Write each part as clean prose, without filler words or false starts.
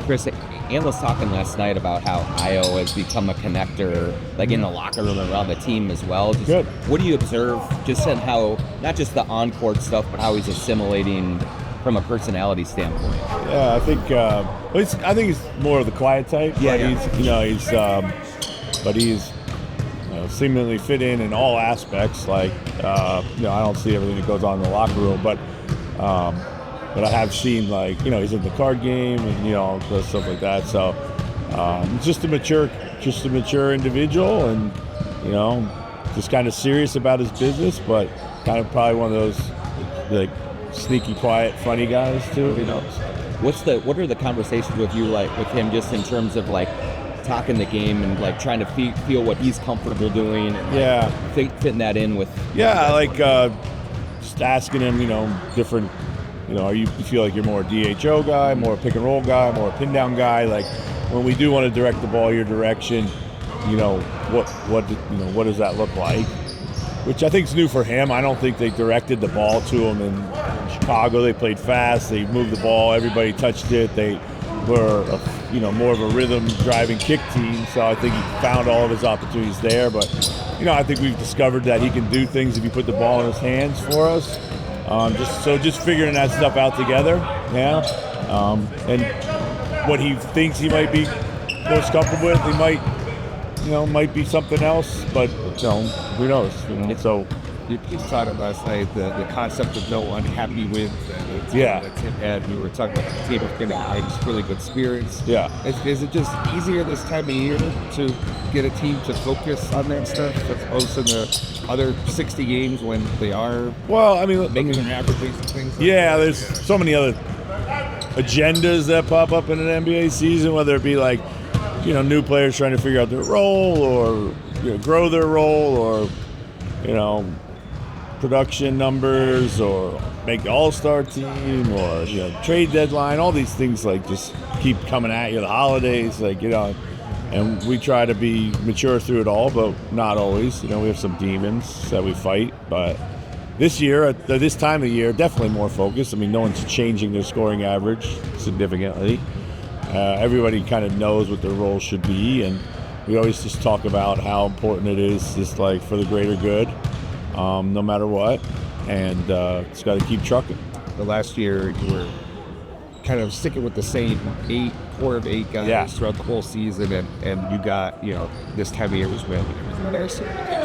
Chris, Ann was talking last night about how Io has become a connector, like in the locker room and around the team as well. Just, Good. what do you observe, just in how, not just the on-court stuff, but how he's assimilating from a personality standpoint? Yeah, I think he's more of the quiet type. Yeah, but he's seemingly fit in all aspects. Like, I don't see everything that goes on in the locker room, but I have seen, like, he's in the card game and stuff like that. So just a mature individual, and just kind of serious about his business, but kind of probably one of those like sneaky, quiet, funny guys too. What are the conversations with you like with him, just in terms of like talking the game and like trying to feel what he's comfortable doing? And, fitting that in with. Yeah, like just asking him, different. You feel like you're more a DHO guy, more a pick and roll guy, more a pin down guy. Like when we do want to direct the ball your direction, what does that look like? Which I think is new for him. I don't think they directed the ball to him in Chicago. They played fast. They moved the ball. Everybody touched it. They were, more of a rhythm driving kick team. So I think he found all of his opportunities there. But, I think we've discovered that he can do things if you put the ball in his hands for us. Just figuring that stuff out together. Yeah. And what he thinks he might be most comfortable with, he might be something else, but who knows? So you taught it last night, the concept of no unhappy wins. That Tim had. We were talking about the team getting like really good spirits. Yeah. Is it just easier this time of year to get a team to focus on that stuff as opposed to the other 60 games when they are making their averages and things? There's so many other agendas that pop up in an NBA season, whether it be like new players trying to figure out their role, or grow their role, or production numbers, or make the all-star team, or trade deadline. All these things like just keep coming at you. The holidays, and we try to be mature through it all, but not always. We have some demons that we fight, but this year, at this time of the year, definitely more focused. No one's changing their scoring average significantly. Everybody kind of knows what their role should be, and we always just talk about how important it is, just like for the greater good, no matter what, and it's got to keep trucking. The last year, you were kind of sticking with the same core of eight guys throughout the whole season, and you got, this time of year was when everything there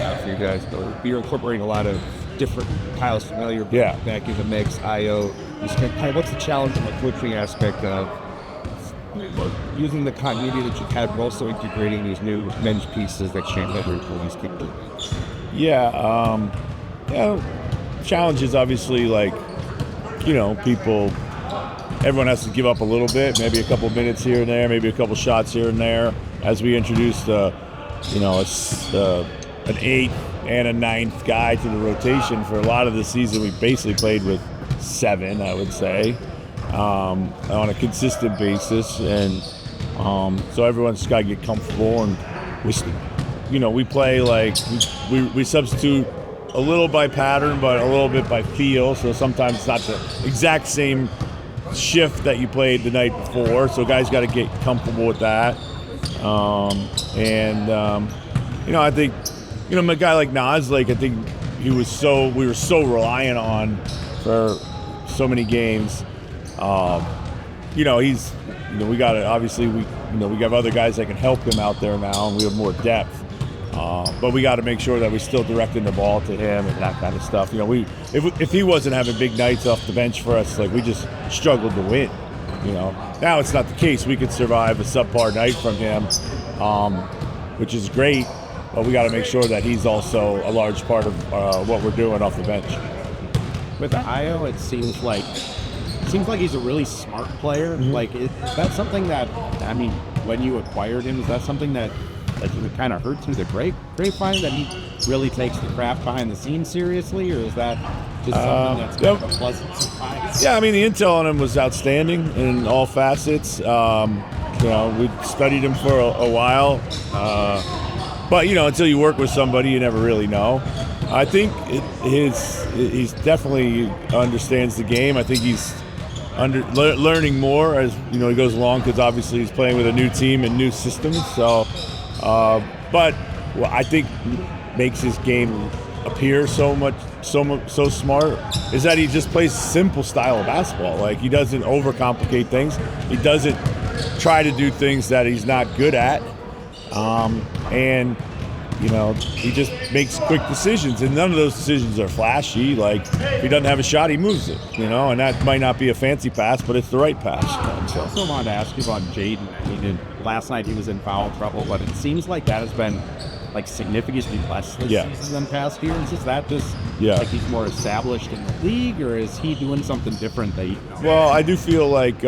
out for you guys, but you're incorporating a lot of different Kyle's familiar back in the mix, Io. Just kind of what's the challenge in the coaching aspect of using the continuity that you've had, but also integrating these new men's pieces that Shane Edwards will always keep doing? Challenges obviously, like, everyone has to give up a little bit, maybe a couple minutes here and there, maybe a couple shots here and there. As we introduced, an eighth and a ninth guy to the rotation for a lot of the season, we basically played with 7, I would say. On a consistent basis, and so everyone's got to get comfortable, and we play like we substitute a little by pattern, but a little bit by feel. So sometimes it's not the exact same shift that you played the night before. So guys got to get comfortable with that, I think a guy like Nas, like I think we were so reliant on for so many games. He's, we got it. Obviously, we have other guys that can help him out there now, and we have more depth. But we got to make sure that we're still directing the ball to him and that kind of stuff. If he wasn't having big nights off the bench for us, like we just struggled to win. Now it's not the case. We could survive a subpar night from him, which is great. But we got to make sure that he's also a large part of what we're doing off the bench. With Io, it seems like he's a really smart player. Mm-hmm. Like, is that something that, when you acquired him, is that something that you kind of heard through the grapevine, that he really takes the craft behind the scenes seriously, or is that just something that's kind of a pleasant surprise? Yeah, the intel on him was outstanding in all facets. We studied him for a while, but until you work with somebody, you never really know. I think he's definitely understands the game. I think he's learning more as he goes along, because obviously he's playing with a new team and new systems. So, but what I think makes his game appear so smart is that he just plays simple style of basketball. Like, he doesn't overcomplicate things. He doesn't try to do things that he's not good at, and he just makes quick decisions, and none of those decisions are flashy. Like, if he doesn't have a shot, he moves it, and that might not be a fancy pass, but it's the right pass. I also wanted to ask you about Jaden. I mean, last night he was in foul trouble, but it seems like that has been significantly less this season than past years. Is that just like he's more established in the league, or is he doing something different that Well, I do feel like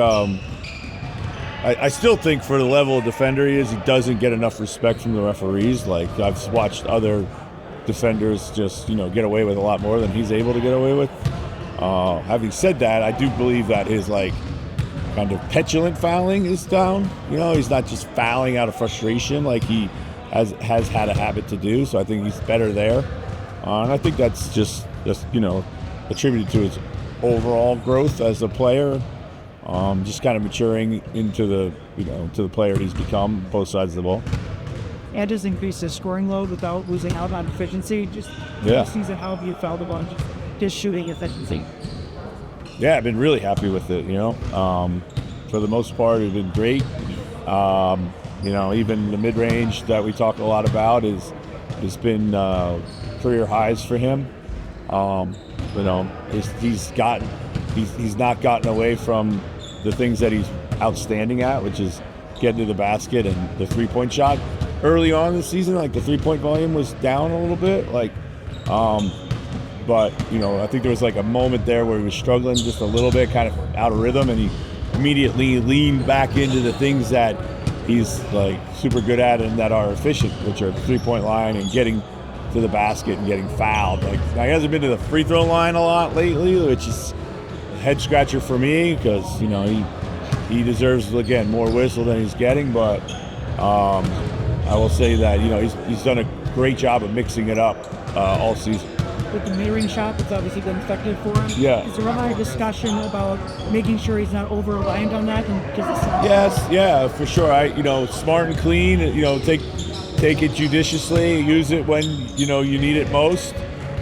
I still think for the level of defender he is, he doesn't get enough respect from the referees. Like, I've watched other defenders just get away with a lot more than he's able to get away with. Having said that, I do believe that his kind of petulant fouling is down. He's not just fouling out of frustration like he has had a habit to do. So I think he's better there, and I think that's just attributed to his overall growth as a player. Just kind of maturing into the player he's become, both sides of the ball. And just increase his scoring load without losing out on efficiency. Just season, how have you felt about just shooting efficiency? Yeah, I've been really happy with it. For the most part, it's been great. Even the mid-range that we talk a lot about has been career highs for him. He's not gotten away from the things that he's outstanding at, which is getting to the basket and the three-point shot. Early on in the season, the three-point volume was down a little bit, but I think there was a moment there where he was struggling just a little bit, kind of out of rhythm, and he immediately leaned back into the things that he's super good at and that are efficient, which are the three-point line and getting to the basket and getting fouled. He hasn't been to the free throw line a lot lately, which is a head scratcher for me, because he deserves, again, more whistle than he's getting. But I will say that he's done a great job of mixing it up all season. With the mid-range shot, that's obviously been effective for him. Yeah. Is there a lot of discussion about making sure he's not over-reliant on that? Yes, yeah, for sure. Smart and clean. Take it judiciously. Use it when you need it most.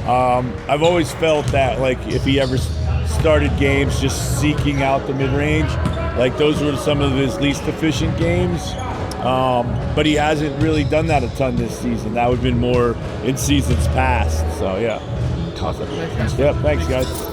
I've always felt that if he ever started games just seeking out the mid-range, those were some of his least efficient games. But he hasn't really done that a ton this season. That would have been more in seasons past. So yeah. Awesome. Yep. Thanks, guys.